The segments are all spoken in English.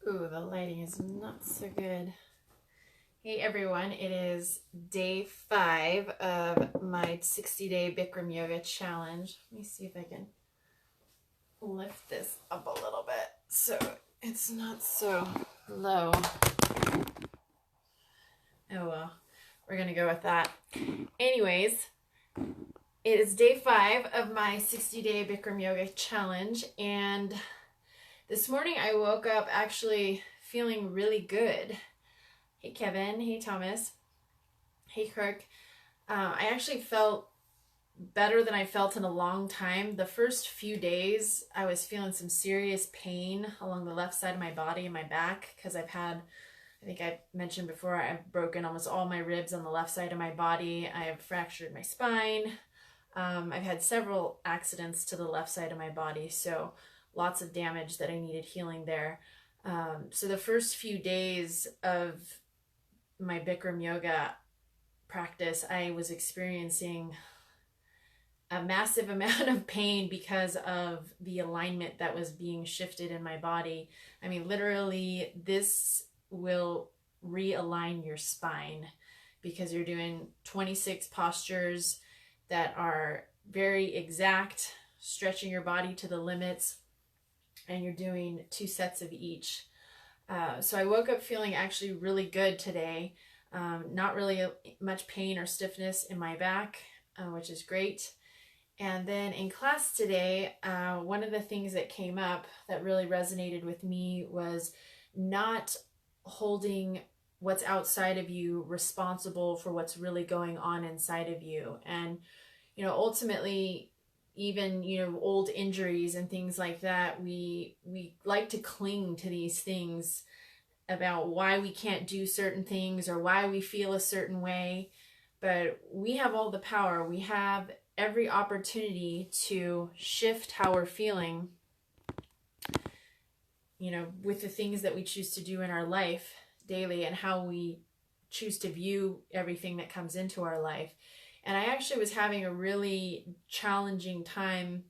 Ooh, the lighting is not so good. Hey everyone, it is day 5 of my 60-day Bikram Yoga challenge. Let me see if I can lift this up a little bit so it's not so low. Oh well, we're gonna go with that. Anyways, it is day 5 of my 60-day Bikram Yoga challenge, and this morning I woke up actually feeling really good. Hey Kevin, hey Thomas, hey Kirk. I actually felt better than I felt in a long time. The first few days I was feeling some serious pain along the left side of my body and my back because I think I mentioned before, I've broken almost all my ribs on the left side of my body. I have fractured my spine. I've had several accidents to the left side of my body, so lots of damage that I needed healing there. So the first few days of my Bikram yoga practice, I was experiencing a massive amount of pain because of the alignment that was being shifted in my body. I mean, literally, this will realign your spine because you're doing 26 postures that are very exact, stretching your body to the limits, and you're doing 2 sets of each. So I woke up feeling actually really good today. Not really much pain or stiffness in my back, which is great. And then in class today, one of the things that came up that really resonated with me was not holding what's outside of you responsible for what's really going on inside of you. And, ultimately, even, old injuries and things like that, we like to cling to these things about why we can't do certain things or why we feel a certain way. But we have all the power. We have every opportunity to shift how we're feeling, with the things that we choose to do in our life daily and how we choose to view everything that comes into our life. And I actually was having a really challenging time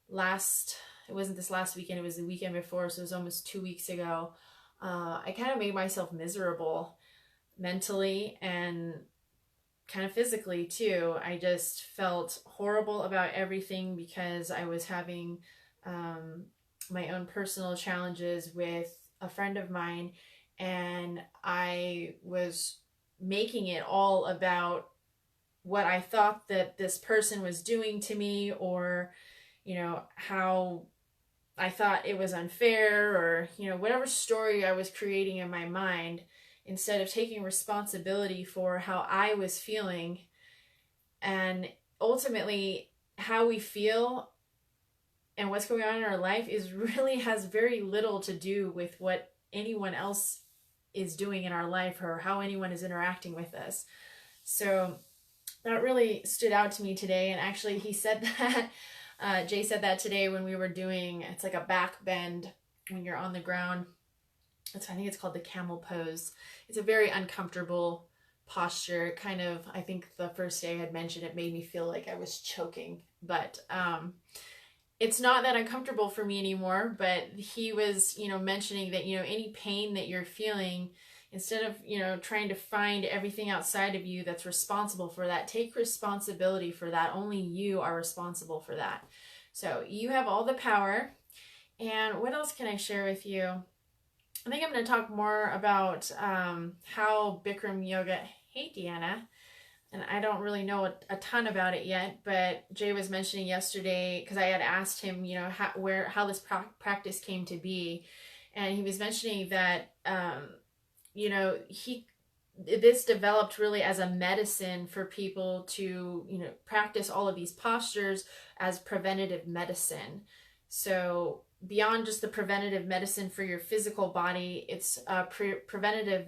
it wasn't this last weekend, it was the weekend before, so it was almost 2 weeks ago. I kind of made myself miserable mentally and kind of physically too. I just felt horrible about everything because I was having my own personal challenges with a friend of mine, and I was making it all about what I thought that this person was doing to me, or how I thought it was unfair, or whatever story I was creating in my mind, instead of taking responsibility for how I was feeling. And ultimately, how we feel and what's going on in our life has very little to do with what anyone else is doing in our life or how anyone is interacting with us. So that really stood out to me today. And actually, he said that Jay said that today when we were doing, it's like a back bend when you're on the ground. I think it's called the camel pose. It's a very uncomfortable posture. Kind of, I think the first day I had mentioned, it made me feel like I was choking, but it's not that uncomfortable for me anymore. But he was, mentioning that, any pain that you're feeling, instead of, trying to find everything outside of you that's responsible for that, take responsibility for that. Only you are responsible for that. So you have all the power. And what else can I share with you? I think I'm going to talk more about how Bikram yoga, hey Deanna, and I don't really know a ton about it yet, but Jay was mentioning yesterday, because I had asked him, how this practice came to be, and he was mentioning that this developed really as a medicine for people to, practice all of these postures as preventative medicine. So beyond just the preventative medicine for your physical body, it's a preventative,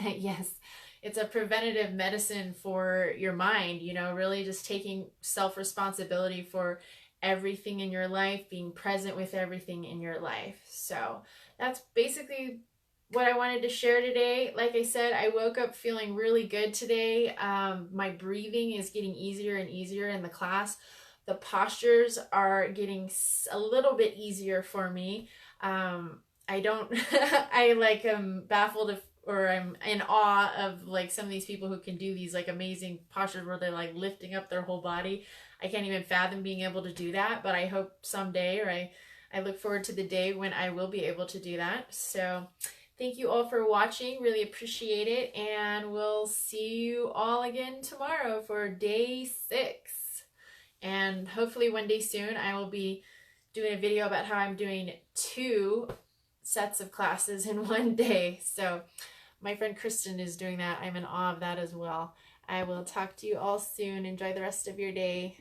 yes, it's a preventative medicine for your mind, really just taking self-responsibility for everything in your life, being present with everything in your life. So that's basically what I wanted to share today. Like I said, I woke up feeling really good today. My breathing is getting easier and easier in the class. The postures are getting a little bit easier for me. I don't, I like am baffled if, or I'm in awe of like some of these people who can do these like amazing postures where they're like lifting up their whole body. I can't even fathom being able to do that, but I hope someday, or I look forward to the day when I will be able to do that. So thank you all for watching. Really appreciate it. And we'll see you all again tomorrow for day 6. And hopefully one day soon I will be doing a video about how I'm doing 2 sets of classes in one day. So my friend Kristen is doing that. I'm in awe of that as well. I will talk to you all soon. Enjoy the rest of your day.